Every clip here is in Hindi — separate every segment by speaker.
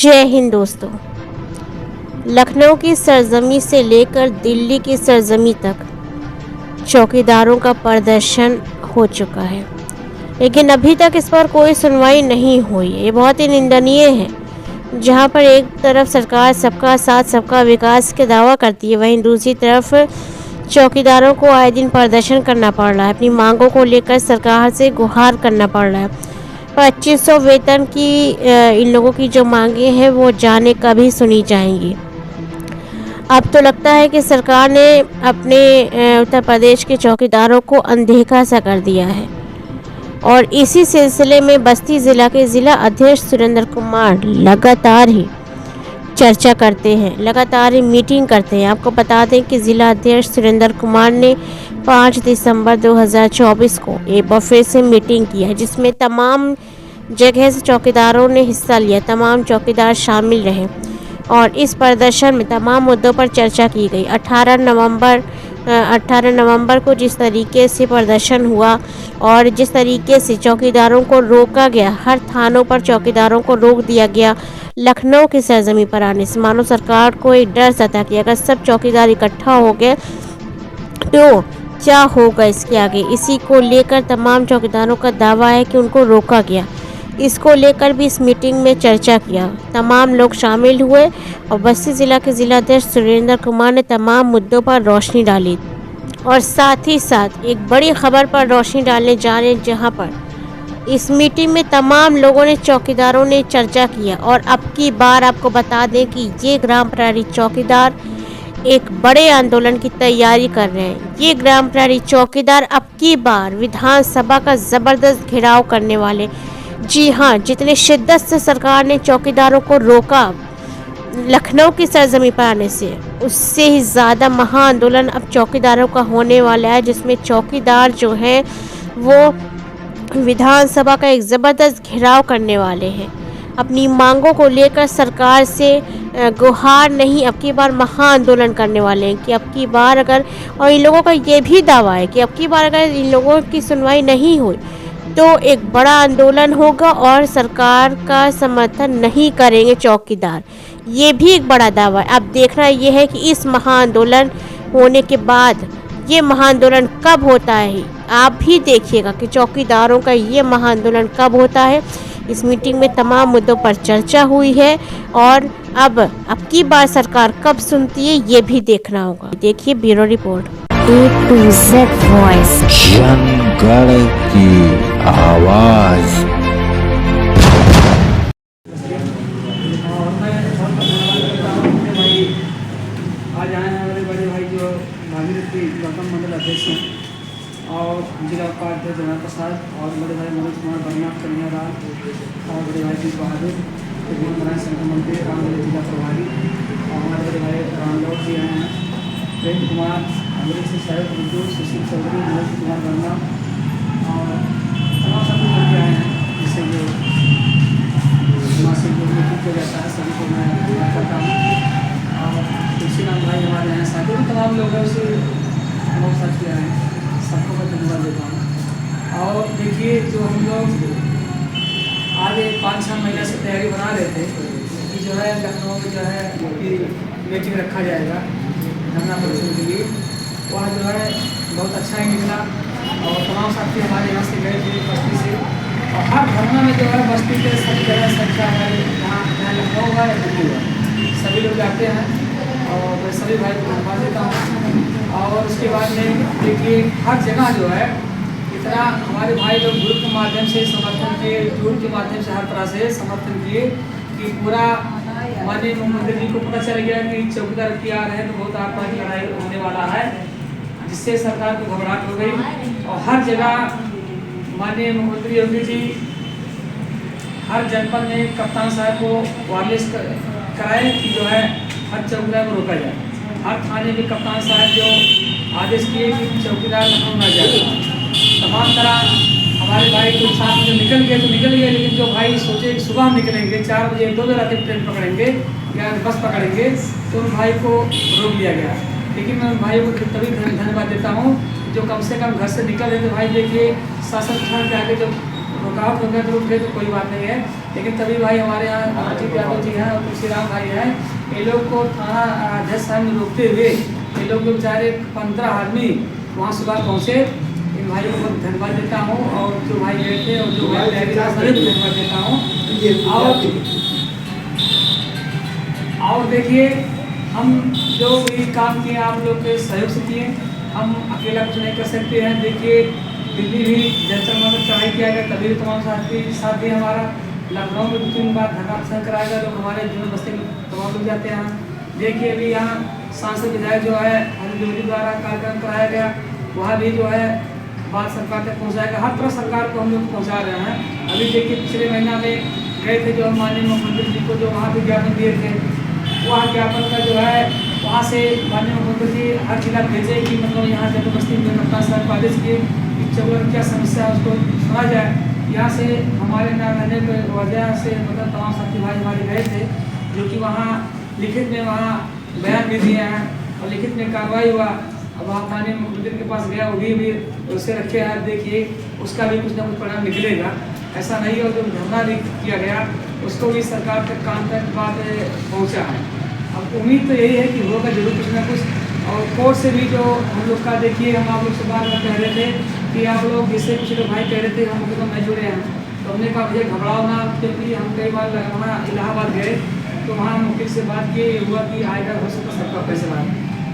Speaker 1: जय हिंद दोस्तों। लखनऊ की सरजमी से लेकर दिल्ली की सरजमी तक चौकीदारों का प्रदर्शन हो चुका है, लेकिन अभी तक इस पर कोई सुनवाई नहीं हुई। ये बहुत ही निंदनीय है। जहां पर एक तरफ सरकार सबका साथ सबका विकास के दावा करती है, वहीं दूसरी तरफ चौकीदारों को आए दिन प्रदर्शन करना पड़ रहा है। अपनी मांगों को लेकर सरकार से गुहार करना पड़ रहा है। 2500 वेतन की इन लोगों की जो मांगे हैं वो जाने कभी सुनी जाएंगी। अब तो लगता है कि सरकार ने अपने उत्तर प्रदेश के चौकीदारों को अनदेखा सा कर दिया है। और इसी सिलसिले में बस्ती ज़िला के ज़िला अध्यक्ष सुरेंद्र कुमार लगातार ही चर्चा करते हैं, लगातार ही मीटिंग करते हैं। आपको बता दें कि ज़िला अध्यक्ष सुरेंद्र कुमार ने 5 दिसंबर 2024 को एक बार फिर से मीटिंग की है, जिसमें तमाम जगह से चौकीदारों ने हिस्सा लिया, तमाम चौकीदार शामिल रहे और इस प्रदर्शन में तमाम मुद्दों पर चर्चा की गई। 18 नवंबर को जिस तरीके से प्रदर्शन हुआ और जिस तरीके से चौकीदारों को रोका गया, हर थानों पर चौकीदारों को रोक दिया गया लखनऊ की सरजमी पर आने से, मानो सरकार को एक डर सता कि अगर सब चौकीदार इकट्ठा हो गए तो क्या होगा इसके आगे। इसी को लेकर तमाम चौकीदारों का दावा है कि उनको रोका गया। इसको लेकर भी इस मीटिंग में चर्चा किया, तमाम लोग शामिल हुए और बस्ती ज़िला के ज़िलाध्यक्ष सुरेंद्र कुमार ने तमाम मुद्दों पर रोशनी डाली और साथ ही साथ एक बड़ी खबर पर रोशनी डालने जा रहे हैं, जहां पर इस मीटिंग में तमाम लोगों ने, चौकीदारों ने चर्चा किया। और अब की बार आपको बता दें कि ये ग्राम प्रहरी चौकीदार एक बड़े आंदोलन की तैयारी कर रहे हैं। ये ग्राम प्रहरी चौकीदार अब की बार विधानसभा का ज़बरदस्त घेराव करने वाले। जी हाँ, जितने शिद्दत से सरकार ने चौकीदारों को रोका लखनऊ की सरजमी पर आने से, उससे ही ज़्यादा महा आंदोलन अब चौकीदारों का होने वाला है, जिसमें चौकीदार जो हैं वो विधानसभा का एक ज़बरदस्त घेराव करने वाले हैं। अपनी मांगों को लेकर सरकार से गुहार नहीं, अब की बार महा आंदोलन करने वाले हैं कि अब की बार अगर, और इन लोगों का ये भी दावा है कि अब की बार अगर इन लोगों की सुनवाई नहीं हुई तो एक बड़ा आंदोलन होगा और सरकार का समर्थन नहीं करेंगे चौकीदार। ये भी एक बड़ा दावा है। अब देखना ये है कि इस महा आंदोलन होने के बाद ये महा आंदोलन कब होता है। आप भी देखिएगा कि चौकीदारों का ये महा आंदोलन कब होता है। इस मीटिंग में तमाम मुद्दों पर चर्चा हुई है और अब की बार सरकार कब सुनती है ये भी देखना होगा। देखिए bureau report A to Z voice,
Speaker 2: जनगण की आवाज।
Speaker 3: आज आए हैं हमारे बड़े भाई जो भागीरथ की गौतम मंडल अध्यक्ष हैं और जिला उपाध्यक्ष जगह प्रसाद और बड़े भाई मनोज कुमार वर्मा कन्या राम और बड़े भाई जी बहादुर नारायण शंकर मंदिर रामगढ़ जिला प्रभारी और हमारे बड़े भाई रामगौर जी आए हैं, प्रेम कुमार अमरीक से शायद उर्दू सुशील चौधरी मनोज कुमार वर्मा और तमाम सभी लोग आए हैं, जिससे जो मासिक जो मीटिंग किया जाता है सभी को मैं करता हूँ। और तुलसी राम भाई हमारे यहाँ साथी भी तमाम लोग हैं, उसे बहुत साथी आए हैं, सबको मैं धन्यवाद देता हूँ। और देखिए जो हम लोग आज 5-6 महीने से तैयारी बना रहे थे कि जो है लखनऊ में जो है मीटिंग रखा जाएगा धरना प्रदर्शन के लिए, वह जो है बहुत अच्छा ही निकला और तमाम साथी हमारे यहाँ से गए थे बस्ती से। और हर धरना में जो है बस्ती के सभी जगह संख्या हमारे यहाँ लखनऊ हुआ या दिल्ली हुआ, सभी लोग जाते हैं और मैं सभी भाई को धन्यवाद देता हूँ। और उसके बाद में देखिए हर जगह जो है इतना हमारे भाई लोग ग्रुप के माध्यम से समर्थन किए, यूट्यूब के माध्यम से हर तरह से समर्थन किए कि पूरा माननीय मुख्यमंत्री जी को पता चल गया कि चौकीदार की आ रहे हैं तो बहुत आपका लड़ाई होने वाला है, जिससे सरकार को घबराहट हो गई। और हर जगह माननीय मुख्यमंत्री योगी जी हर जनपद में कप्तान साहब को वायरलेस कराए कि जो है हर चौकीदार को रोका जाए। हर थाने में कप्तान साहब जो आदेश किए कि चौकीदार लखनऊ न जाए। तमाम तरह हमारे भाई कुछ साथ में निकल गए तो निकल गए, लेकिन जो भाई सोचे कि सुबह हम निकलेंगे 4 बजे 2 बजे रात ट्रेन पकड़ेंगे या बस पकड़ेंगे, तो उन भाई को रोक लिया गया। लेकिन मैं उन भाइयों को तभी धन्यवाद देता हूँ जो कम से कम घर से निकल रहे थे। भाई देखिए शासन के आगे जब रुकावट हो गया तो रुक गए तो कोई बात नहीं है, लेकिन तभी भाई हमारे यहाँ अजीत यादव जी हैं और तुलसीराम भाई हैं, ये लोग को थाना अध्यक्ष साहब ने रोकते हुए ये लोग बेचारे 15 आदमी वहाँ सुबह पहुँचे। इन भाइयों को धन्यवाद देता हूँ और जो भाई गए थे और जो भाई तैयारी था सभी को धन्यवाद देता हूँ। और देखिए हम जो भी काम किए आप लोग के सहयोग से किए, हम अकेला कुछ नहीं कर सकते हैं। देखिए दिल्ली भी जनता में चढ़ाई किया गया, तभी भी तमाम साथी साथ दिए हमारा। लखनऊ में 2-3 बार धरना प्रदर्शन कराया गया, लोग हमारे जीवन बस्ती में तमाम लोग जाते हैं। देखिए अभी यहाँ सांसद विधायक जो है हरीश द्विवेदी द्वारा कार्यक्रम कराया गया, वहाँ भी जो है बात सरकार तक पहुँचाएगा। हर तरह सरकार को हम लोग पहुँचा रहे हैं। अभी देखिए पिछले महीना में गए थे जो माननीय मुख्यमंत्री जी को जो वहाँ भी ज्ञापन दिए थे, वहाँ ज्ञापन का जो है वहाँ से माननीय मुख्यमंत्री जी हर जिला भेजे कि मतलब यहाँ जबरदस्ती में कप्तान कॉलेज की चौबल क्या समस्या है उसको सुना जाए। यहाँ से हमारे न रहने पर वजह से मतलब तमाम साथी भाई हमारे गए थे, जो कि वहाँ लिखित में वहाँ बयान भी दिए हैं और लिखित में कार्रवाई हुआ। अब वहाँ थाने मुख्यमंत्री के पास गया, वो भी उससे रखे हैं। देखिए उसका भी कुछ ना कुछ परिणाम निकलेगा, ऐसा नहीं है। और जो धरना भी किया गया उसको भी सरकार तक कान तक बात पहुँचा है। अब उम्मीद तो यही है कि होगा जरूर कुछ ना कुछ। और कोर्ट से भी जो हम लोग का देखिए हम आप लोग से बात कह रहे थे कि आप लोग जिससे कुछ लोग भाई कह रहे थे हम लोग नहीं जुड़े हैं, तो हमने कहा भैया घबराओ ना, क्योंकि हम कई बार वहाँ इलाहाबाद गए तो वहाँ वकील से बात की, हुआ कि आएगा हो सकता सबका फैसला।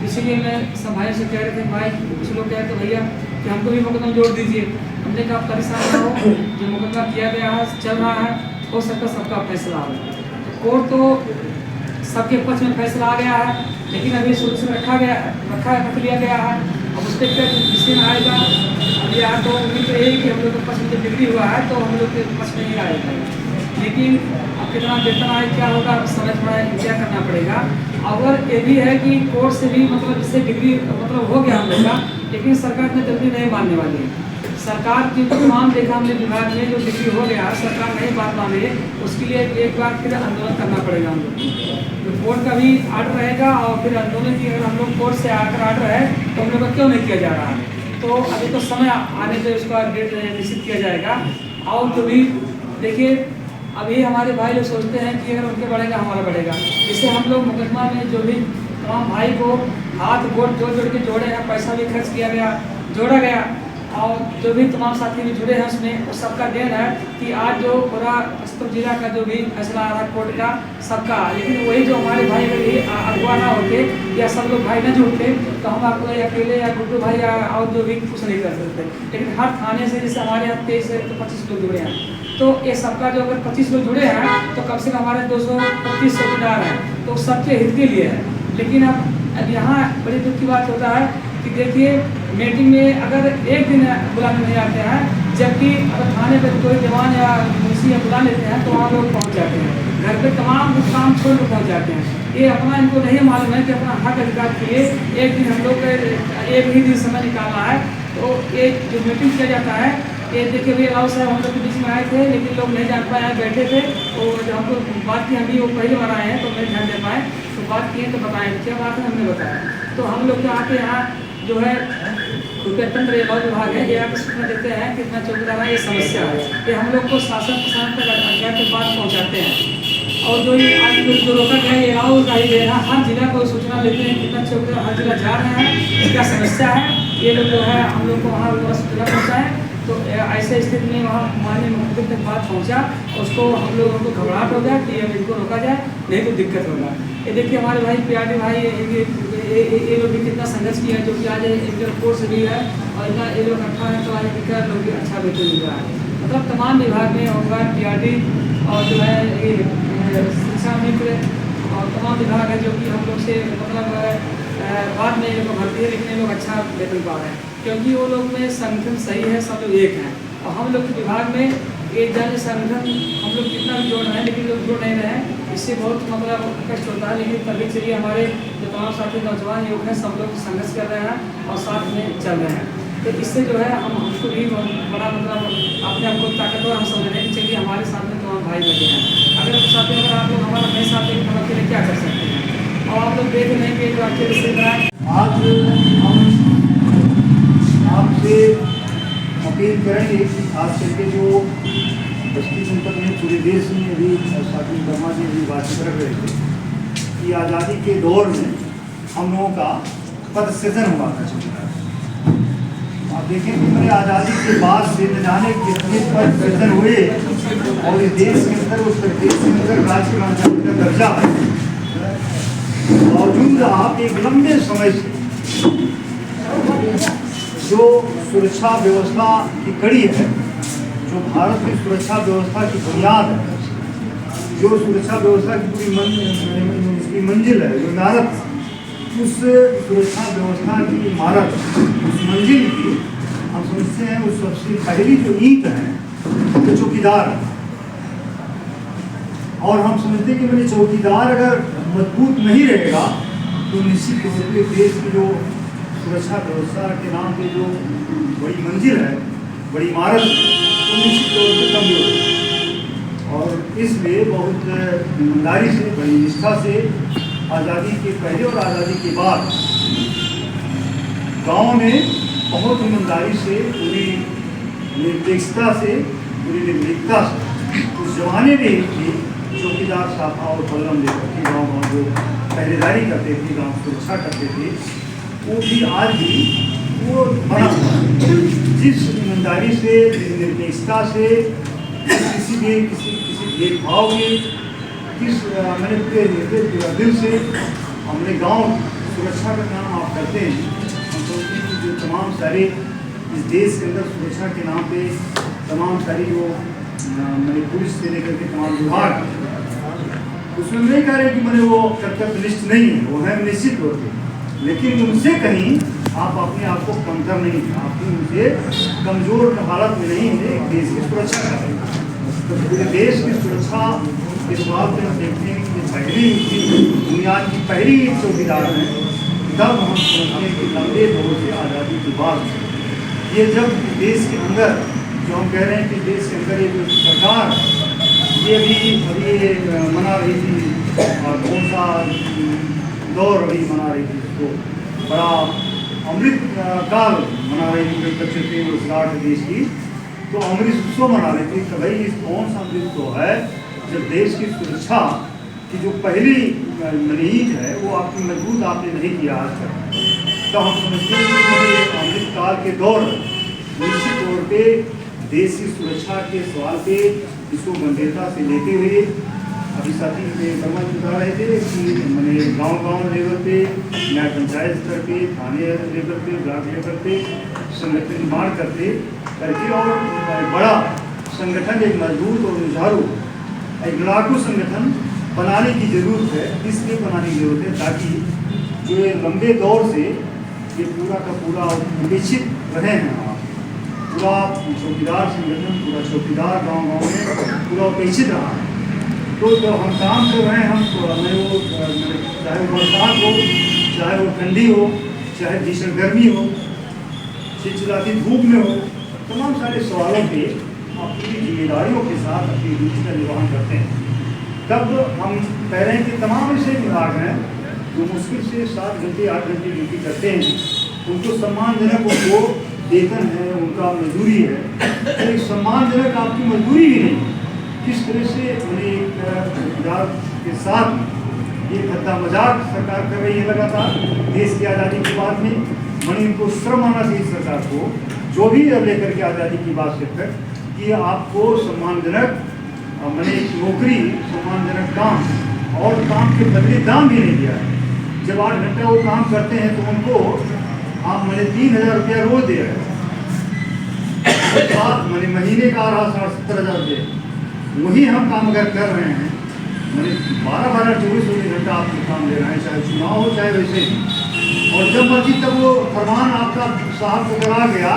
Speaker 3: इसीलिए मैं सब भाई से कह रहे थे भाई, कुछ लोग कह रहे थे भैया कि हमको भी मुकदमा जोड़ दीजिए। हमने कहा परेशान ना हो, जो मुकदमा किया गया है चल रहा है, हो सकता सबका फैसला हो। कोर्ट तो सबके पक्ष में फैसला आ गया है, लेकिन अभी सोल्यूशन रख लिया गया है। अब उस पर क्या डिसीजन आएगा अब या तो उम्मीद यही कि हम लोग के पक्ष में जो डिग्री हुआ है तो हम लोग के पक्ष में ही आएगा, लेकिन अब कितना वेतन आए क्या होगा समझ पड़ा क्या करना पड़ेगा। अगर ये भी है कि कोर्ट से भी मतलब जिससे डिग्री मतलब हो गया हम लोग का, लेकिन सरकार इतनी जल्दी नहीं मानने वाली है। सरकार की तमाम देखा हमने विभाग में जो डिग्री हो गया सरकार नहीं बात माने, उसके लिए एक बार फिर आंदोलन करना पड़ेगा हम लोग को। कोर्ट का भी आर्डर रहेगा और फिर आंदोलन की अगर हम लोग कोर्ट से आकर आर्डर है तो हम लोग का क्यों नहीं किया जा रहा है। तो अभी तो समय आने पर उसका डेट निश्चित किया जाएगा। और जो भी देखिए अभी हमारे भाई लोग सोचते हैं कि अगर उनके बढ़ेगा हमारा बढ़ेगा, इससे हम लोग मुकदमा में जो भी तमाम भाई को हाथ गोड़ जोड़ के जोड़े हैं, पैसा भी खर्च किया गया, जोड़ा गया, और जो भी तमाम साथी भी जुड़े हैं उसमें वो सबका देन है कि आज जो पूरा स्तंभ जिला का जो भी फैसला आ रहा है कोर्ट का सबका। लेकिन वही जो हमारे भाई अगर ये अगुवा ना होते या सब लोग भाई ना जुड़ते तो हम आपको अकेले या गुड्डू भाई या और जो भी कुछ नहीं कर सकते। लेकिन हर थाने से जैसे हमारे यहाँ 23 से 25 लोग जुड़े हैं, तो ये सबका जो अगर 25 लोग जुड़े हैं तो कम से कम हमारे 225 चौकीदार हैं, तो सबके हित के लिए है। लेकिन अब यहाँ बड़ी दुख की बात होता है कि देखिए मीटिंग में अगर एक दिन बुलाने नहीं आते हैं, जबकि अगर थाने पर कोई जवान या मुंशी या बुला लेते हैं तो वहाँ लोग पहुँच जाते हैं, घर पे तमाम काम छोड़ कर पहुँच जाते हैं। ये अपना इनको नहीं मालूम है कि अपना हक अधिकार के लिए एक दिन हम लोग एक ही दिन समय निकालना है। तो ये जो मीटिंग किया जाता है ये देखिए भैया राव साहब हम लोग के बीच में आए थे, लेकिन लोग नहीं जान पाए, बैठे थे। और जब हमको बात की हम भी वो पहली बार आए हैं तो नहीं ध्यान दे पाए, तो बात किए तो बताएं क्या बात है, हमने बताया। तो हम लोग के आके यहाँ जो है तंत्र विभाग है, ये आप सूचना देते हैं कितना चौकीदार है, ये समस्या है, ये हम लोग को शासन प्रशासन तक अधिकार के बाद पहुँचाते हैं। और जो ये आज जो रोका गया ये राव का ही गया, हर जिला को सूचना देते हैं कितना चौकीदार हर जिला जा रहे हैं, क्या समस्या है, ये लोग जो है हम लोग को वहाँ सूचना पहुँचाएँ। तो ऐसे स्थिति में वहाँ माननीय मुख्यमंत्री तक बात पहुँचा, उसको हम लोगों को घबराहट हो गया कि अब इनको रोका जाए नहीं तो दिक्कत होगा। ये देखिए हमारे भाई PRD भाई ये लोग भी कितना संघर्ष किया है, जो कि आज एक कोर्स भी है और इतना ये लोग अच्छा है तो आज दिक्कत लोग भी अच्छा वेतन मिल रहा है। मतलब तमाम विभाग में होमगार्ड PRD और जो है ये शिक्षा मित्र और तमाम विभाग है जो कि हम लोग से मतलब बाद में ये लोग भर्ती है, लेकिन ये लोग अच्छा वेतन पा रहे हैं क्योंकि वो लोग में संगठन सही है, सब लोग एक हैं। और हम लोग के विभाग में एक जन संगठन हम लोग कितना भी जोड़ रहे हैं लेकिन लोग जुड़ नहीं रहे हैं, इससे बहुत मतलब कष्ट होता है। लेकिन तभी चलिए हमारे जो तमाम साथी नौजवान युवक हैं सब लोग संघर्ष कर रहे हैं और साथ में चल रहे हैं। तो इससे जो है हमको भी बड़ा मतलब अपने आप को ताकतवर हम समझ रहे हैं कि चलिए हमारे साथ में तमाम भाई लगे हैं। अगर साथी अगर आप लोग हमारा नहीं साथ हैं तो हम अकेले क्या कर सकते हैं, और आप लोग देख नहीं कि जो अकेले से बनाए।
Speaker 4: आज हम आपसे अपील करेंगे कि खास करके जो
Speaker 5: बस्ती जनपद में पूरे देश में भी साथी वर्मा जी भी बातचीत कर रहे थे कि आज़ादी के दौर में हम लोगों का पद सृजन हुआ था चौकीदार। आप देखें कि मैंने आज़ादी के बाद से न जाने कितने पद सृजन हुए और इस देश के अंदर उस देश के अंदर राज्य राजधानी का दर्जा बावजूद आप एक लंबे समय से जो सुरक्षा व्यवस्था की कड़ी है, जो भारत की सुरक्षा व्यवस्था की बुनियाद है, जो सुरक्षा व्यवस्था की पूरी मंजिल है, जो इमारत, उस सुरक्षा व्यवस्था की इमारत, उस मंजिल की हम समझते हैं उस सबसे पहली जो ईंट है वो चौकीदार है। और हम समझते हैं कि मेरे चौकीदार अगर मजबूत नहीं रहेगा तो निश्चित तौर पर देश की जो सुरक्षा व्यवस्था के नाम पे जो बड़ी मंजिल है, बड़ी इमारत, तो निश्चित तौर पर कमजोर है। और इसलिए बहुत ईमानदारी से, बड़ी निष्ठा से आज़ादी के पहले और आज़ादी के बाद गांव में बहुत ईमानदारी से, पूरी निरपेक्षता से, पूरी निर्भीकता से उस जमाने में भी चौकीदार शाखा और बलम लेकर के गाँव जो पहरेदारी करते थे, गाँव सुरक्षा करते थे, वो भी आज भी वो बना हुआ है। जिस ईमानदारी से, निरपेक्षता से, किसी भेदभाव के, किस मैंने पूरे दिल से हमने गांव सुरक्षा का काम आप करते हैं। हम सोचते हैं कि जो तमाम सारे इस देश के अंदर सुरक्षा के नाम पे तमाम सारी जो मैंने पुलिस से लेकर के तमाम विभाग, उसमें नहीं कह रहे कि मैंने वो कर्तव्यनिष्ठ नहीं है, वो है निश्चित रूप से, लेकिन उनसे कहीं आप अपने आप को कमतर नहीं है, आप उनसे कमजोर हालत में नहीं है। देश की सुरक्षा कर रहे हैं तो पूरे देश की सुरक्षा इस बात में हम देखते हैं कि पहली दुनिया की पहली चौकीदार है। तब हम समझते हैं कि लंबे दौर से आज़ादी के बाद ये जब देश के अंदर जो हम कह रहे हैं कि देश के अंदर ये जो सरकार ये अभी मना रही थी और कौन सा दौर अभी मना रही थी, तो बड़ा अमृत काल मना रही थी, बच्चे थे रोजगार देश की, तो अमृत उत्सव मना रही थी कि भाई इस कौन सा अमृत उत्सव है जब देश की सुरक्षा की जो पहली नींव है वो आपकी मजबूत आपने नहीं किया आज तक। तो हम समझते हैं कि अमृत काल के दौर निश्चित तौर पे देश की सुरक्षा के सवाल पे इसको गंभीरता से लेते हुए अभी साथी वर्मा जी बता रहे थे कि मैंने गांव लेवल पे, न्याय पंचायत स्तर पे, थाने लेवल पे, ब्लॉक लेवल पे संगठन निर्माण करके और बड़ा संगठन, एक मजबूत और जुझारू, एक लड़ाकू संगठन बनाने की ज़रूरत है। इसलिए बनाने की ज़रूरत है ताकि जो ये लंबे दौर से ये पूरा का पूरा उपेक्षित रहे हैं, पूरा चौकीदार संगठन, पूरा चौकीदार गांव में पूरा उपेक्षित रहा है। तो जब हम काम कर रहे हैं, हम तो हमें वो चाहे वो बरसात हो, चाहे वो ठंडी हो, चाहे भीषण गर्मी हो, चिलचिलाती धूप में हो, तमाम सारे सवालों पे अपनी जिम्मेदारियों के साथ अपनी ड्यूटी का निर्वहन करते हैं। तब हम कह रहे हैं कि तमाम ऐसे विभाग हैं जो मुश्किल से 7 घंटे 8 घंटे ड्यूटी करते हैं, उनको सम्मानजनक उनको वेतन है, उनका मजदूरी है, तो एक सम्मानजनक आपकी मजदूरी भी नहीं। किस तरह से चौकीदार के साथ ये भद्दा मजाक सरकार कर रही है लगातार देश की आज़ादी के बाद में। मैंने इनको श्रम आना चाहिए सरकार को, जो भी अब लेकर के आज़ादी की बात से तक, कि आपको सम्मानजनक मैंने नौकरी, सम्मानजनक काम और काम के बदले दाम भी नहीं दिया है। जब 8 घंटा वो काम करते हैं तो उनको आप मैंने 3000 रुपया रोज दे रहे हैं, मैंने महीने का आ रहा 70,000 रुपये, वही हम काम अगर कर रहे हैं, मैंने 12-24 घंटा आपको काम दे रहे हैं, चाहे चुनाव हो चाहे वैसे ही। और जब मर्जी तब वो फरमान आपका साहब को करा गया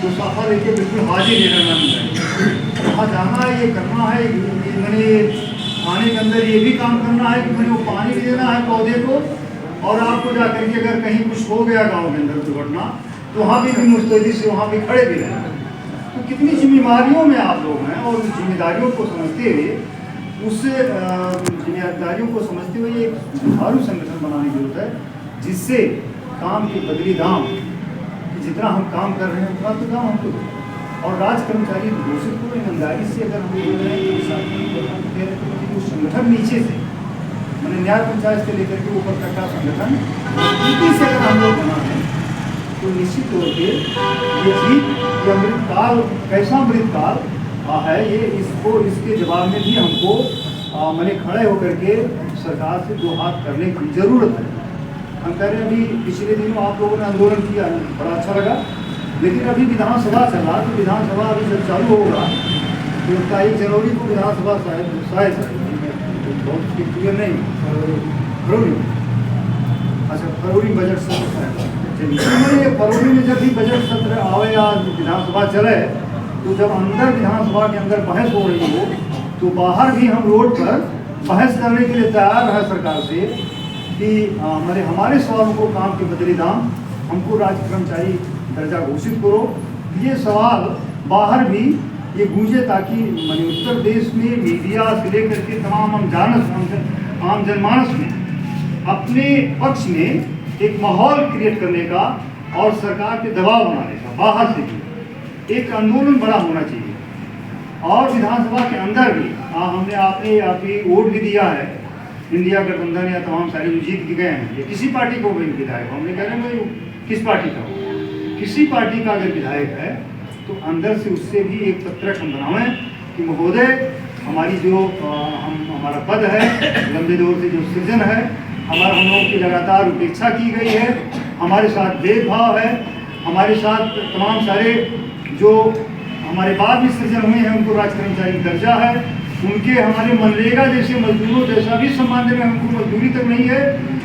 Speaker 5: तो साफा लेके बिल्कुल हाजिर नहीं रहना चाहिए। वहाँ जाना है, ये करना है, मैंने खाने के अंदर ये भी काम करना है कि मैंने वो पानी भी देना है पौधे को, और आपको जा करके अगर कहीं कुछ हो गया गाँव के अंदर दुर्घटना तो वहाँ भी मुस्तैदी से वहाँ भी खड़े भी रहें। तो कितनी जिम्मेदारियों में आप लोग हैं, और उस जिम्मेदारियों को समझते हुए जिम्मेदारियों को समझते हुए एक जुझारू संगठन बनाने की जरूरत है, जिससे काम के बदली दाम, जितना हम काम कर रहे हैं उतना तो दाम हमको और राज कर्मचारी घोषित को ईमानदारी से अगर हम बोल रहे हैं तो संगठन नीचे से मैंने न्याय पंचायत से लेकर के ऊपर तक का संगठन नीति से अगर हम लोग बना है तो निश्चित तौर पर ये जीत ये अमृतकाल कैसा अमृतकाल है ये इसको इसके जवाब में भी हमको मैंने खड़े होकर के सरकार से दो हाथ करने की जरूरत है। हम कह रहे हैं अभी पिछले दिनों आप लोगों ने आंदोलन किया, बड़ा अच्छा लगा, लेकिन अभी विधानसभा चला तो विधानसभा अभी जब चालू होगा तो 1 जनवरी को विधानसभा शायद बहुत क्लियर नहीं फरवरी अच्छा फरवरी बजट सत्र फरवरी में जब भी बजट सत्र आवे या विधानसभा चले तो जब अंदर विधानसभा के अंदर बहस हो रही हो तो बाहर भी हम रोड पर बहस करने के लिए तैयार है सरकार से कि हमारे सवालों को काम के बदले दाम हमको राज्य कर्मचारी दर्जा घोषित करो। ये सवाल बाहर भी ये गूंजे ताकि उत्तर प्रदेश में मीडिया से लेकर के तमाम आम जनमानस में अपने पक्ष में एक माहौल क्रिएट करने का और सरकार पे दबाव बनाने का बाहर से भी एक आंदोलन बड़ा होना चाहिए। और विधानसभा के अंदर भी हमने आपने वोट भी दिया है, इंडिया गठबंधन या तमाम सारे जो जीत के गए हैं ये किसी पार्टी को भी विधायक हमने कह रहे हैं किस पार्टी का हो, किसी पार्टी का अगर विधायक है तो अंदर से उससे भी एक पत्रक हम बनावें कि महोदय हमारी जो हमारा पद है लंबे दौर से जो सृजन है हम लोगों की लगातार उपेक्षा की गई है, हमारे साथ भेदभाव है, हमारे साथ तमाम सारे जो हमारे बाद भी सृजन हुए हैं उनको राज कर्मचारी दर्जा है, उनके हमारे मनरेगा जैसे मजदूरों जैसा भी सम्मान देने हमको मजदूरी तक नहीं है,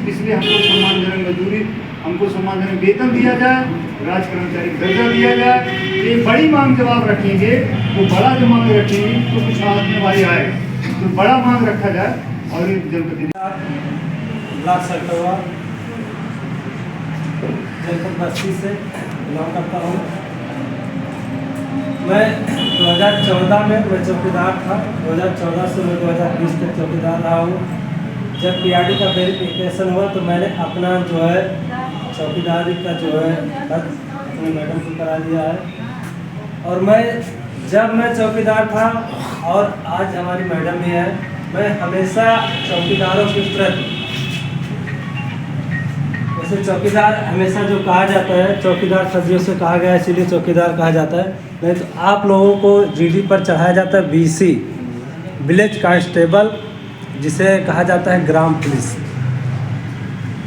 Speaker 5: इसलिए हमको सम्मानजनक वेतन दिया जाए, राज कर्मचारी दर्जा दिया जाए। ये बड़ी मांग जब आप रखेंगे तो बड़ा जब मांग रखेंगे तो कुछ हाथ में भाई आएगा, तो बड़ा मांग रखा जाए। और ये जनप्रतिनिधि
Speaker 3: ब्लॉक सरकवा जनपद बस्ती से बिलोंग करता हूँ। मैं 2014 में मैं चौकीदार था, 2014 से मैं 2020 तक चौकीदार रहा हूँ। जब पीआरडी का वेरिफिकेशन हुआ तो मैंने अपना जो है चौकीदारी का जो है पद अपने मैडम को करा दिया है। और जब मैं चौकीदार था और आज हमारी मैडम भी है, मैं हमेशा चौकीदारों के प्रति वैसे चौकीदार हमेशा जो कहा जाता है चौकीदार सदियों से कहा गया है इसीलिए चौकीदार कहा जाता है, नहीं तो आप लोगों को जीडी पर चढ़ाया जाता है बीसी विलेज कांस्टेबल जिसे कहा जाता है ग्राम पुलिस,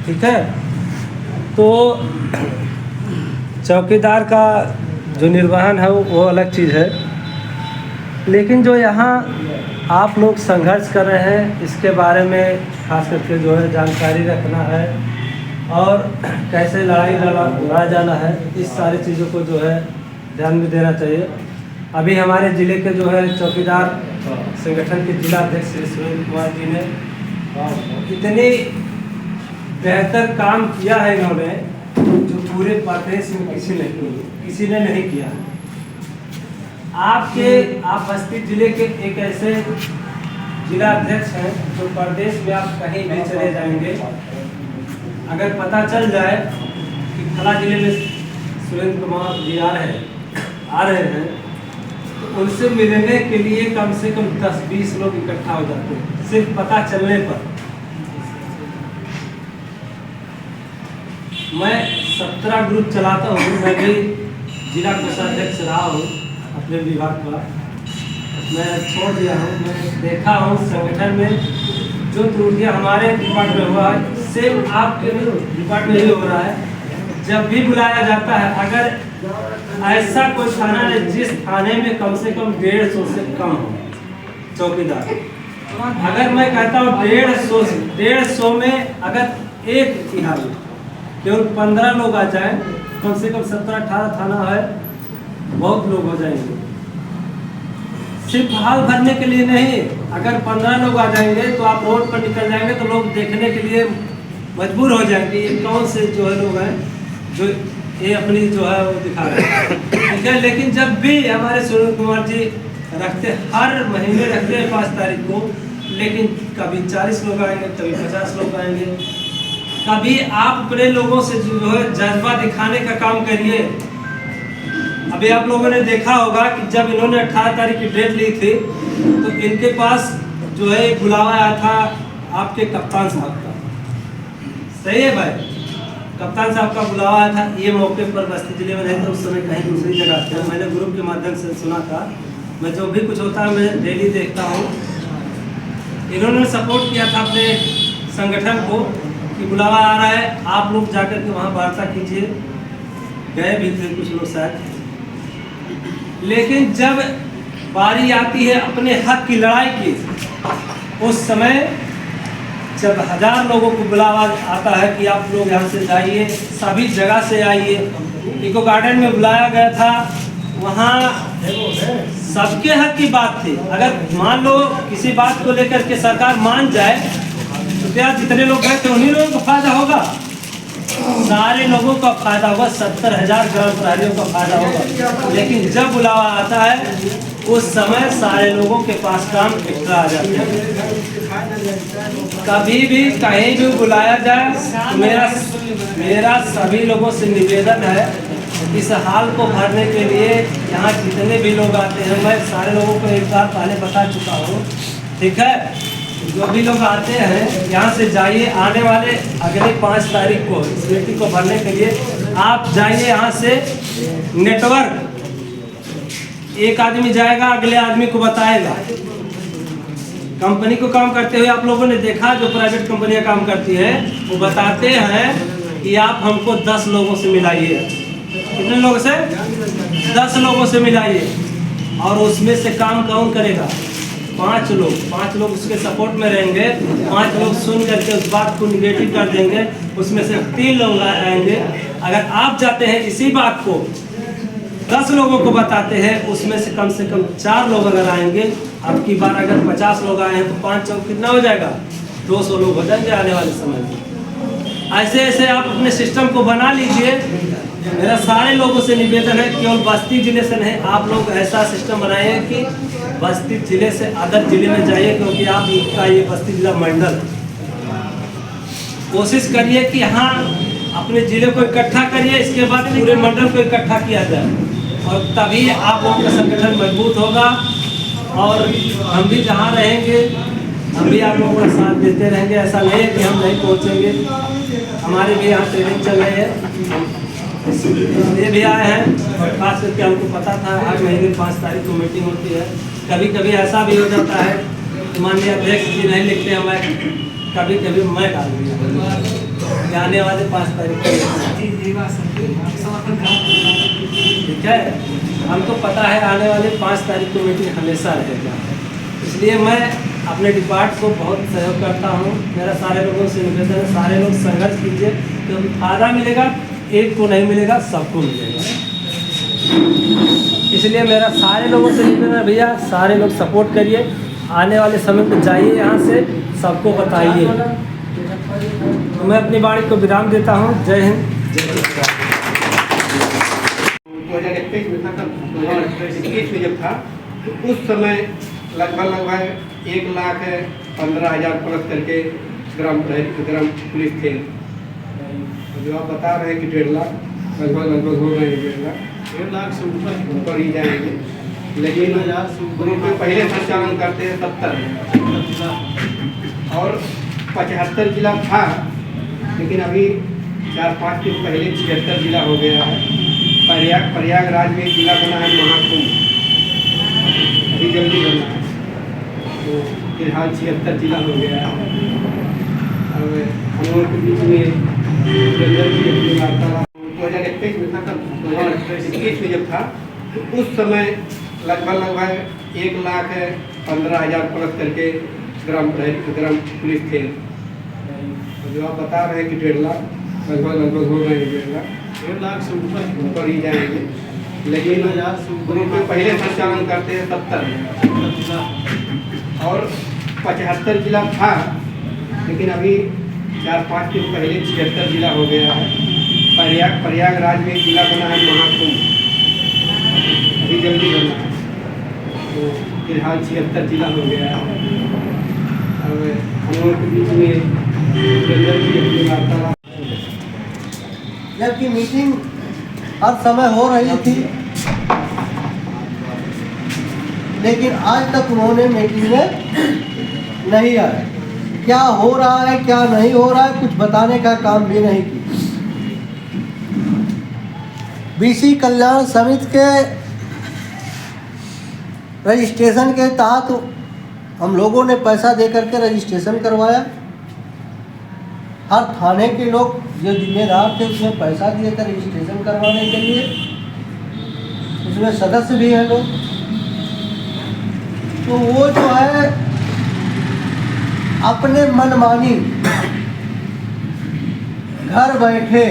Speaker 3: ठीक है। तो चौकीदार का जो निर्वहन है वो अलग चीज़ है, लेकिन जो यहाँ आप लोग संघर्ष कर रहे हैं इसके बारे में खास करके जो है जानकारी रखना है और कैसे लड़ा जाना है, इस सारी चीज़ों को जो है ध्यान में देना चाहिए। अभी हमारे ज़िले के जो है चौकीदार संगठन के जिला अध्यक्ष श्री सुरेंद्र कुमार जी ने इतनी बेहतर काम किया है इन्होंने जो पूरे प्रदेश में किसी ने नहीं किया। आप बस्ती जिले के एक ऐसे जिला अध्यक्ष हैं जो प्रदेश में आप कहीं भी चले जाएंगे, अगर पता चल जाए कि फला जिले में सुरेंद्र कुमार जी आ रहे हैं तो उनसे मिलने के लिए कम से कम 10-20 लोग इकट्ठा हो जाते हैं सिर्फ पता चलने पर। मैं 17 ग्रुप चलाता हूँ, मैं भी जिला कोषाध्यक्ष रहा हूँ अपने विभाग का, मैं छोड़ दिया हूँ। मैं देखा हूँ संगठन में जो त्रुटियाँ हमारे डिपार्टमेंट में हुआ है सेम आपके डिपार्टमेंट में हो रहा है। जब भी बुलाया जाता है अगर ऐसा कोई थाना है जिस थाने में कम से कम 150 से कम हो चौकीदार, अगर मैं कहता हूँ 150 में अगर एक तिहाई केवल 15 लोग आ जाए, कम से कम 17-18 थाना है, बहुत लोग हो जाएंगे। सिर्फ हाल भरने के लिए नहीं, अगर 15 लोग आ जाएंगे तो आप रोड पर निकल जाएंगे तो लोग देखने के लिए मजबूर हो जाएंगे ये कौन से जो है लोग हैं जो ये अपनी जो है वो दिखा रहे हैं, ठीक है। लेकिन जब भी हमारे सुरेंद्र कुमार जी रखते हर महीने रखते हैं 5 तारीख को, लेकिन कभी 40 लोग आएंगे, कभी 50 लोग आएंगे। कभी आप अपने लोगों से जो है जज्बा दिखाने का काम करिए।
Speaker 6: अभी आप लोगों ने देखा होगा कि जब इन्होंने 18 तारीख की डेट ली थी तो इनके पास जो है बुलावा आया था आपके कप्तान साहब का। सही है भाई, कप्तान साहब का बुलावा आया था। ये मौके पर बस्ती जिले में नहीं थे, उस समय कहीं दूसरी जगह थे। मैंने ग्रुप के माध्यम से सुना था। मैं जो भी कुछ होता है मैं डेली देखता हूँ। इन्होंने सपोर्ट किया था अपने संगठन को कि बुलावा आ रहा है, आप लोग जाकर के वहाँ वार्ता कीजिए। गए भी थे कुछ लोग शायद, लेकिन जब बारी आती है अपने हक की लड़ाई की, उस समय जब 1000 लोगों को बुलावा आता है कि आप लोग यहाँ से जाइए, सभी जगह से आइए। इको गार्डन में बुलाया गया था, वहाँ सबके हक की बात थी। अगर मान लो किसी बात को लेकर के सरकार मान जाए तो क्या जितने लोग गए थे उन्हीं लोगों को फायदा होगा? सारे लोगों का फायदा होगा, 70,000 ग्राम प्रहरियों का फायदा होगा। लेकिन जब बुलावा आता है उस समय सारे लोगों के पास काम एक्स्ट्रा आ जाता है। कभी भी कहीं भी बुलाया जाए तो मेरा सभी लोगों से निवेदन है, इस हाल को भरने के लिए यहाँ जितने भी लोग आते हैं, मैं सारे लोगों को एक बार पहले बता चुका हूँ, ठीक है? जो भी लोग आते हैं यहाँ से जाइए। आने वाले अगले 5 तारीख को इस मीटी को भरने के लिए आप जाइए यहाँ से। नेटवर्क एक आदमी जाएगा, अगले आदमी को बताएगा। कंपनी को काम करते हुए आप लोगों ने देखा, जो प्राइवेट कंपनियां काम करती है वो बताते हैं कि आप हमको 10 लोगों से मिलाइए। कितने लोगों से? 10 लोगों से मिलाइए। और उसमें से काम कौन करेगा? 5 लोग उसके सपोर्ट में रहेंगे। 5 लोग सुन करके उस बात को निगेटिव कर देंगे, उसमें से 3 लोग आएंगे। अगर आप जाते हैं इसी बात को 10 लोगों को बताते हैं, उसमें से कम 4 लोग अगर आएंगे, अब की बार अगर 50 लोग आए हैं तो 5 चौक कितना हो जाएगा? 200 लोग हो जाएंगे आने वाले समय में। ऐसे ऐसे आप अपने सिस्टम को बना लीजिए। मेरा सारे लोगों से निवेदन है, केवल बस्ती जिले से नहीं, आप लोग ऐसा सिस्टम बनाइए कि बस्ती जिले से अदर जिले में जाइए, क्योंकि आपका ये बस्ती जिला मंडल। कोशिश करिए कि हाँ अपने जिले को इकट्ठा करिए, इसके बाद पूरे मंडल को इकट्ठा किया जाए, और तभी आप लोगों का संगठन मजबूत होगा। और हम भी जहाँ रहेंगे हम भी आप लोगों का साथ देते रहेंगे। ऐसा नहीं है कि हम नहीं पहुँचेंगे, हमारे भी यहाँ ट्रेनिंग चल रही है, ये भी आए हैं। और खास करके हमको पता था हर महीने 5 तारीख को मीटिंग होती है। कभी कभी ऐसा भी हो जाता है कि माननीय अध्यक्ष जी नहीं लिखते हैं, मैं कभी मैं डाल दिया आने वाले 5 तारीख को, ठीक है? हमको पता है आने वाले 5 तारीख को मीटिंग हमेशा रहेगा, इसलिए मैं अपने डिपार्ट को बहुत सहयोग करता हूँ। मेरा सारे लोगों से निवेदन है, सारे लोग संघर्ष कीजिए, क्योंकि फायदा मिलेगा, एक को नहीं मिलेगा, सबको मिलेगा। इसलिए मेरा सारे लोगों से निवेदन है, भैया सारे लोग सपोर्ट करिए। आने वाले समय में जाइए यहाँ से, सबको बताइए। तो मैं अपनी वाणी को विराम देता हूँ। जय हिंद, जय हिंद।
Speaker 7: 2021 में था, तब 2021 में जब था तो उस समय लगभग 1,15,000 प्लस करके ग्राम पुलिस थे। तो जो आप बता रहे हैं कि 1.5 लाख लगभग हो रहे हैं, 1.5 लाख से ऊपर ही जाएंगे। लेकिन ग्रुप में पहले संचालन करते हैं 70 और 75 जिला था, लेकिन अभी 4-5 दिन पहले 76 जिला हो गया है। प्रयागराज में जिला बना है महाकुंभ, अभी जल्दी बनना है, तो फिलहाल 76 जिला हो गया है। अब हम लोगों के बीच में 2021 में था, तब 2021 में जब था तो उस समय लगभग 1,15,000 प्लस करके ग्राम पुलिस थे। तो जो आप बता रहे हैं कि 1.5 लाख लगभग हो रहे हैं, 1.5 लाख से ऊपर ही जाएंगे। लेकिन ग्रुप में पहले संचालन करते हैं 70 और 75 जिला था, लेकिन अभी 4-5 दिन पहले 76 जिला हो गया है। प्रयागराज में जिला बना है महाकुंभ, अभी जल्दी बनना है, तो फिलहाल 76 जिला हो गया है। अब हम लोगों के बीच में
Speaker 8: जबकि मीटिंग हर समय हो रही थी, लेकिन आज तक उन्होंने मीटिंग में नहीं आए। क्या हो रहा है क्या नहीं हो रहा है कुछ बताने का काम भी नहीं किया। बीसी कल्याण समिति के रजिस्ट्रेशन के तहत हम लोगों ने पैसा दे करके रजिस्ट्रेशन करवाया। हर थाने के लोग जो जिम्मेदार थे उसमें पैसा दिए थे रजिस्ट्रेशन करवाने के लिए, उसमें सदस्य भी हैं लोग। तो वो जो है अपने मनमानी घर बैठे,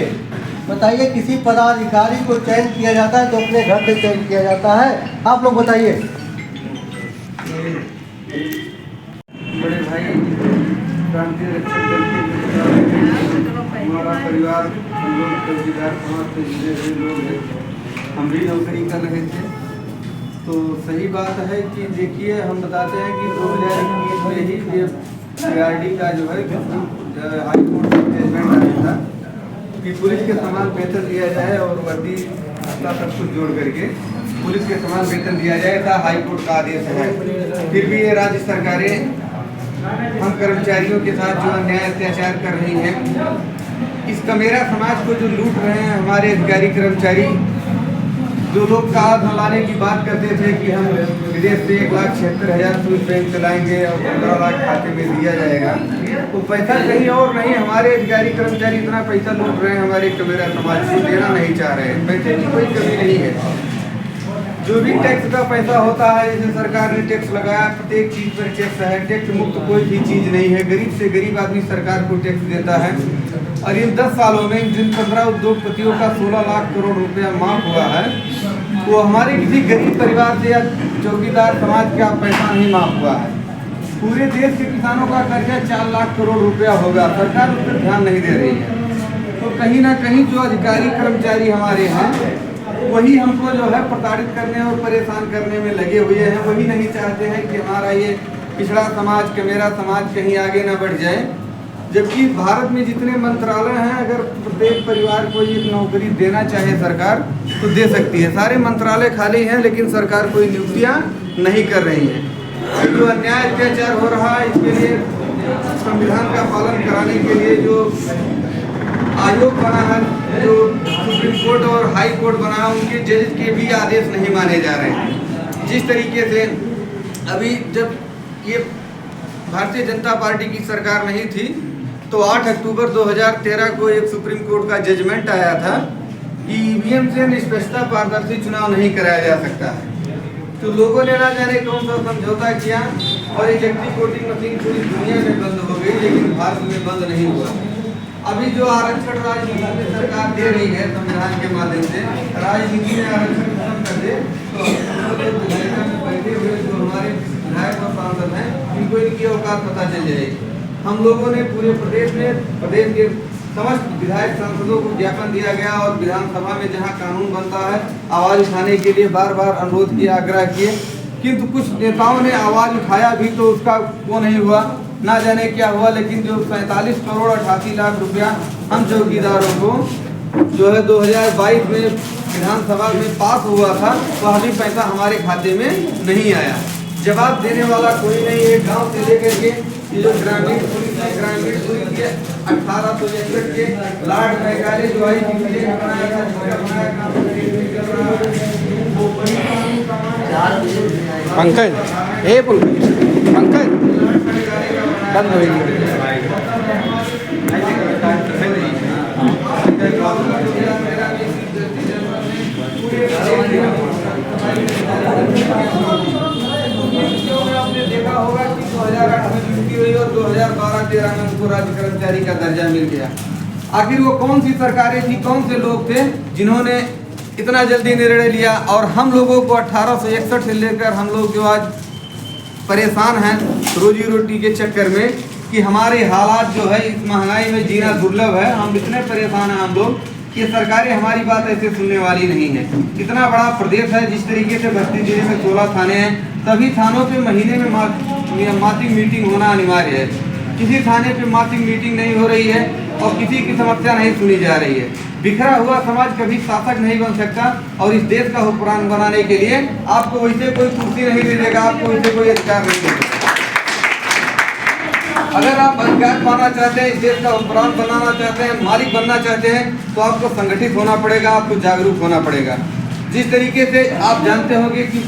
Speaker 8: बताइए किसी पदाधिकारी को चयन किया जाता है तो अपने घर से चयन किया जाता है? आप लोग बताइए।
Speaker 9: बड़े भाई क्रांति रक्षक दल के हमारा परिवार, हम लोग चौकीदार समाज से जुड़े हुए लोग हैं। हम भी नौकरी कर रहे थे। तो सही बात है कि देखिए, हम बताते हैं कि 2021 में ही ये PRD का जो है हाई कोर्ट का जजमेंट आया था कि पुलिस के समान वेतन दिया जाए और वर्दी अपना सब कुछ जोड़ करके पुलिस के समान वेतन दिया जाए था। हाई कोर्ट का आदेश है। फिर भी ये राज्य सरकारें हम कर्मचारियों के साथ जो अन्याय अत्याचार कर रही हैं, इस कमेरा समाज को जो लूट रहे हैं हमारे अधिकारी कर्मचारी, जो लोग कहा धलाने की बात करते थे कि हम विदेश से 1,76,000 स्विस बैंक चलाएंगे और 15 लाख खाते में दिया जाएगा, तो पैसा कहीं और नहीं, हमारे अधिकारी कर्मचारी इतना पैसा लूट रहे हैं हमारे कमेरा समाज से, देना नहीं चाह रहे हैं। पैसे की कोई कमी नहीं है। जो भी टैक्स का पैसा होता है, जैसे सरकार ने टैक्स लगाया, प्रत्येक चीज पर टैक्स है। टैक्स मुक्त कोई भी चीज नहीं है। गरीब से गरीब आदमी सरकार को टैक्स देता है। और इन 10 सालों में जिन 15 उद्योगपतियों का 16 लाख करोड़ रुपया माफ हुआ है, वो हमारे किसी गरीब परिवार से या चौकीदार समाज का पैसा नहीं माफ हुआ है। पूरे देश के किसानों का कर्जा 4 लाख करोड़ रुपया होगा। सरकार उस पर ध्यान नहीं दे रही है। तो कहीं ना कहीं जो अधिकारी कर्मचारी हमारे हैं, वही हमको जो है प्रताड़ित करने और परेशान करने में लगे हुए हैं। वही नहीं चाहते हैं कि हमारा ये पिछड़ा समाज, कमेरा समाज कहीं आगे ना बढ़ जाए। जबकि भारत में जितने मंत्रालय हैं, अगर प्रत्येक परिवार को ये नौकरी देना चाहे सरकार तो दे सकती है। सारे मंत्रालय खाली हैं, लेकिन सरकार कोई नियुक्तियां नहीं कर रही है। जो अन्याय अत्याचार हो रहा है, इसके लिए संविधान का पालन कराने के लिए जो आयोग बना है, जो सुप्रीम कोर्ट और हाई कोर्ट बना है, उनके जज के भी आदेश नहीं माने जा रहे हैं। जिस तरीके से अभी जब ये भारतीय जनता पार्टी की सरकार नहीं थी, तो 8 अक्टूबर 2013 को एक सुप्रीम कोर्ट का जजमेंट आया था कि ईवीएम से निष्पक्षता पारदर्शी चुनाव नहीं कराया जा सकता है। तो लोगों ने ना जाने कौन सा समझौता किया और इलेक्ट्रिक वोटिंग मशीन पूरी दुनिया में बंद हो गई, लेकिन भारत में बंद नहीं हुआ। अभी जो आरक्षण राजनीति में सरकार दे रही है संविधान के माध्यम से, राजनीति में आरक्षण खत्म कर दे, तो बैठे हुए जो हमारे विधायक और सांसद हैं, इनको इनकी औकात पता चल जाएगी। हम लोगों ने पूरे प्रदेश के समस्त विधायक सांसदों को ज्ञापन दिया गया और विधानसभा में जहां कानून बनता है आवाज उठाने के लिए बार बार अनुरोध किया, आग्रह किए, किंतु कुछ नेताओं ने आवाज उठाया भी तो उसका वो नहीं हुआ, ना जाने क्या हुआ। लेकिन जो 47 करोड़ 88 लाख रुपया हम चौकीदारों को जो है 2022 में विधानसभा में पास हुआ था, वह अभी पैसा हमारे खाते में नहीं आया। जवाब देने वाला कोई नहीं है। गांव से लेकर के ये जो ग्रामीण पुलिस है, ग्रामीण पुलिस के 1861 के लार्ड मैकाले जो आई बनाया था,
Speaker 7: पंकज पंकज बंद हो गई।
Speaker 9: आपने देखा होगा कि 2008 में नियुक्ति हुई और 2012-13 में उनको राज्य कर्मचारी का दर्जा मिल गया। आखिर वो कौन सी सरकारें थी, कौन से लोग थे जिन्होंने इतना जल्दी निर्णय लिया और हम लोगों को 1861 से लेकर हम लोग जो आज परेशान हैं रोजी रोटी के चक्कर में, कि हमारे हालात जो है इस महंगाई में जीना दुर्लभ है, हम इतने परेशान हैं हम लोग कि सरकारें हमारी बात ऐसे सुनने वाली नहीं है। इतना बड़ा प्रदेश है, जिस तरीके से बस्ती जिले में 16 थाने हैं, सभी थानों पे महीने में मासिक मीटिंग होना अनिवार्य है। किसी थाने पे मासिक मीटिंग नहीं हो रही है और किसी की समस्या नहीं सुनी जा रही है। बिखरा हुआ समाज कभी शासक नहीं बन सकता और इस देश का हुक्मरान बनाने के लिए आपको वैसे कोई कुर्सी नहीं मिलेगा, आपको वैसे कोई अधिकार नहीं मिलेगा। अगर आप अधिकार पाना चाहते हैं, इस देश का हुक्मरान बनाना चाहते हैं, मालिक बनना चाहते हैं, तो आपको संगठित होना पड़ेगा, आपको जागरूक होना पड़ेगा। जिस तरीके से आप जानते होंगे कि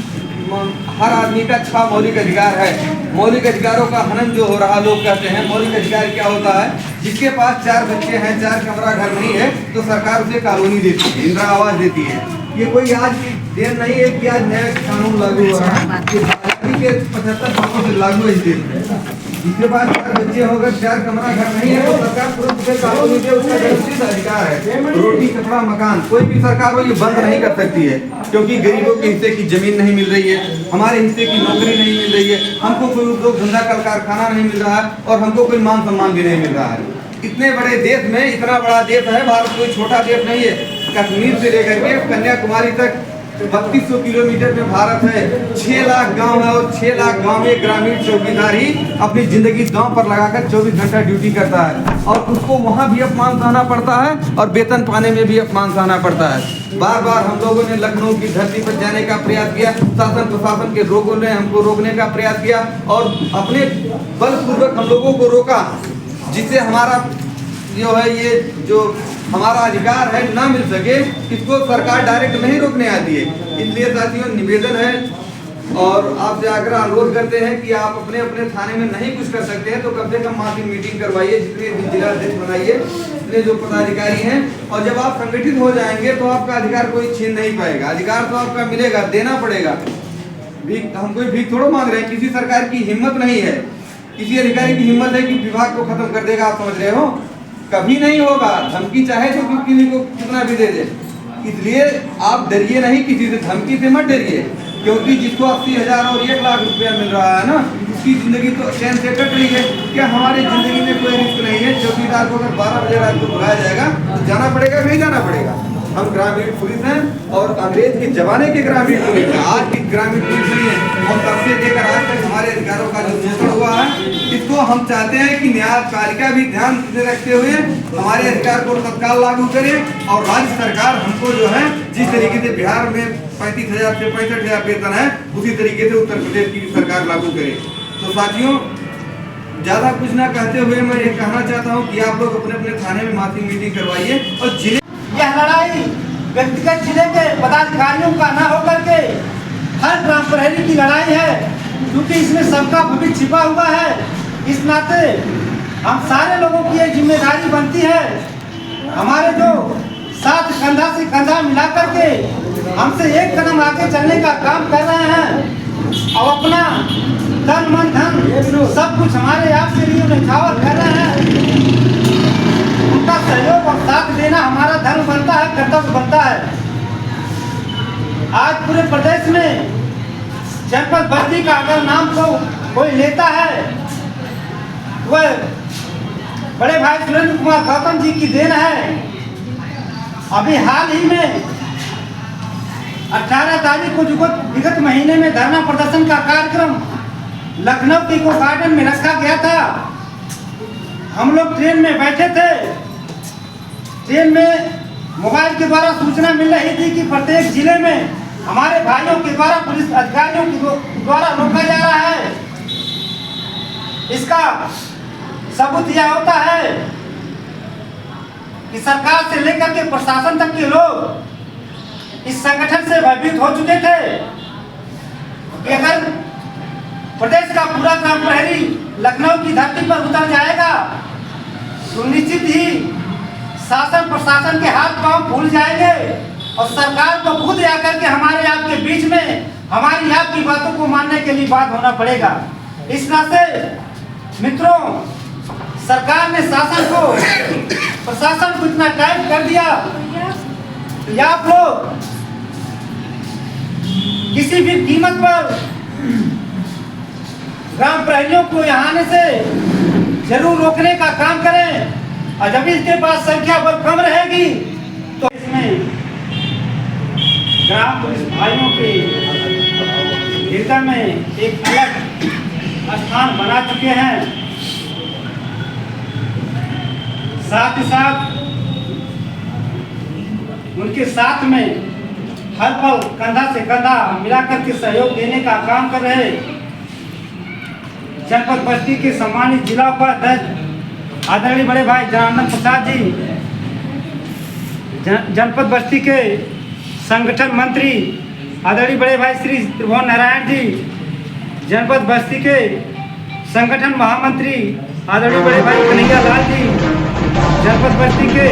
Speaker 9: हर आदमी का 6 मौलिक अधिकार है। मौलिक अधिकारों का हनन जो हो रहा, लोग कहते हैं मौलिक अधिकार क्या होता है? जिसके पास 4 बच्चे हैं, 4 कमरा घर नहीं है, तो सरकार उसे कॉलोनी देती है, इंदिरा आवास देती है। ये कोई आज की देन नहीं है कि आज नया कानून लागू हो रहा है, ये आजादी के 75 सालों से लागू है इस देश में। जिसके पास 4 बच्चे होकर 4 कमरा घर नहीं है, तो सरकार तुरंत उसे कॉलोनी दे, उसका जन्मसिद्ध अधिकार है। रोटी कपड़ा मकान कोई भी सरकार हो ये बंद नहीं कर सकती है, क्योंकि गरीबों के हिस्से की जमीन नहीं मिल रही है, हमारे हिस्से की नौकरी नहीं मिल रही है, हमको कोई उद्योग धंधा कल कारखाना नहीं मिल रहा है और हमको कोई मान सम्मान भी नहीं मिल रहा है। इतने बड़े देश में, इतना बड़ा देश है भारत, कोई छोटा देश नहीं है। कश्मीर से लेकर के कन्याकुमारी तक 3200 किलोमीटर में भारत है। 6 लाख गांव है और 6 लाख गांव में ग्रामीण चौकीदार ही अपनी जिंदगी दांव पर लगाकर 24 घंटा ड्यूटी करता है और उसको वहां भी अपमान सहना पड़ता है और वेतन पाने में भी अपमान सहना पड़ता है। बार बार हम लोगों ने लखनऊ की धरती पर जाने का प्रयास किया, शासन प्रशासन के लोगों ने हमको रोकने का प्रयास किया और अपने बलपूर्वक हम लोगों को रोका, जिससे हमारा जो है ये जो हमारा अधिकार है ना मिल सके। इसको सरकार डायरेक्ट नहीं रोकने आती है। इसलिए साथियों निवेदन है और आपसे आग्रह अनुरोध करते हैं कि आप अपने अपने थाने में नहीं कुछ कर सकते हैं तो कम से कम मासिक मीटिंग करवाइए, जितने भी जिलाध्यक्ष बनाइए, जितने जो पदाधिकारी हैं, और जब आप संगठित हो जाएंगे तो आपका अधिकार कोई छीन नहीं पाएगा। अधिकार तो आपका मिलेगा, देना पड़ेगा। हम कोई भीख थोड़ा मांग रहे हैं, किसी सरकार की हिम्मत नहीं है, किसी अधिकारी की हिम्मत है कि विभाग को खत्म कर देगा। आप समझ रहे हो, कभी नहीं होगा। धमकी चाहे तो किसी को कितना भी दे दे, इसलिए आप डरिए नहीं, किसी से धमकी से मत डरिए, क्योंकि जिसको 80,000 और 1 लाख रुपया मिल रहा है ना, उसकी जिंदगी तो चैन से कट रही है। क्या हमारी जिंदगी में कोई रिस्क नहीं है? चौकीदार को अगर 12 बजे रात को बुलाया जाएगा तो जाना पड़ेगा, नहीं जाना पड़ेगा? हम ग्रामीण पुलिस हैं और अंग्रेज के जमाने के ग्रामीण पुलिस हैं, आज की ग्रामीण पुलिस नहीं है। और तब से लेकर आज तक हमारे अधिकारों का जो शोषण हुआ है, इसको हम चाहते हैं कि न्यायपालिका भी ध्यान से रखते हुए हमारे अधिकार को तत्काल लागू करे और राज्य सरकार हमको जो है जिस तरीके से बिहार में 35,000 से 65,000 वेतन है, उसी तरीके से उत्तर प्रदेश की सरकार लागू करे। तो साथियों, ज्यादा कुछ ना कहते हुए मैं ये कहना चाहता हूँ कि आप लोग अपने अपने थाने में मासिक मीटिंग करवाइए और जिले
Speaker 10: यह लड़ाई व्यक्तिगत जिले के पदाधिकारियों का ना होकर के हर ग्राम प्रहरी की लड़ाई है, क्योंकि इसमें सबका भविष्य छिपा हुआ है। इस नाते हम सारे लोगों की ये जिम्मेदारी बनती है, हमारे जो साथ कंधा से कंधा मिला करके हमसे एक कदम आगे चलने का काम कर रहे हैं और अपना तन मन धन सब कुछ हमारे आप के लिए न्यौछावर कर रहे हैं। उनका सहयोग और साथ देना हमारा धर्म बनता है, कर्तव्य बनता है। आज पूरे प्रदेश में जनपद बद्दी का अगर नाम को कोई लेता है, वह बड़े भाई सुरेंद्र कुमार गौतम जी की देन है। अभी हाल ही में 18 तारीख को विगत महीने में धरना प्रदर्शन का कार्यक्रम लखनऊ के इको गार्डन में रखा गया था। हम लोग ट्रेन में बैठे थे, ट्रेन में मोबाइल के द्वारा सूचना मिल रही थी कि प्रत्येक जिले में हमारे भाइयों के द्वारा, पुलिस अधिकारियों के द्वारा रोका जा रहा है। इसका सबूत यह होता है कि सरकार से लेकर के प्रशासन तक के लोग इस संगठन से भयभीत हो चुके थे कि अगर प्रदेश का पूरा ग्राम प्रहरी लखनऊ की धरती पर उतर जाएगा तो निश्चित ही शासन प्रशासन के हाथ पांव फूल जाएंगे और सरकार को खुद आकर के हमारे आपके बीच में हमारी आपकी बातों को मानने के लिए बात होना पड़ेगा। इस नाते मित्रों, सरकार ने शासन को, प्रशासन को इतना टाइट कर दिया कि आप लोग किसी भी कीमत पर ग्राम प्रहरियों को यहाँ आने से जरूर रोकने का काम करें, और जब इसके पास संख्या बल कम रहेगी तो इसमें ग्राम पुलिस भाइयों के हृदय में एक अलग स्थान बना चुके हैं। साथ ही साथ उनके साथ में हर पल कंधा से कंधा मिलाकर के सहयोग देने का काम कर रहे जनपद बस्ती के सम्मानित जिला उपाध्यक्ष आदरणीय बड़े भाई जनार्दन प्रसाद जी, जनपद बस्ती के संगठन मंत्री आदरणीय बड़े भाई श्री त्रिभुवन नारायण जी, जनपद बस्ती के संगठन महामंत्री आदरणीय बड़े भाई कन्हैया लाल जी, जनपद बस्ती के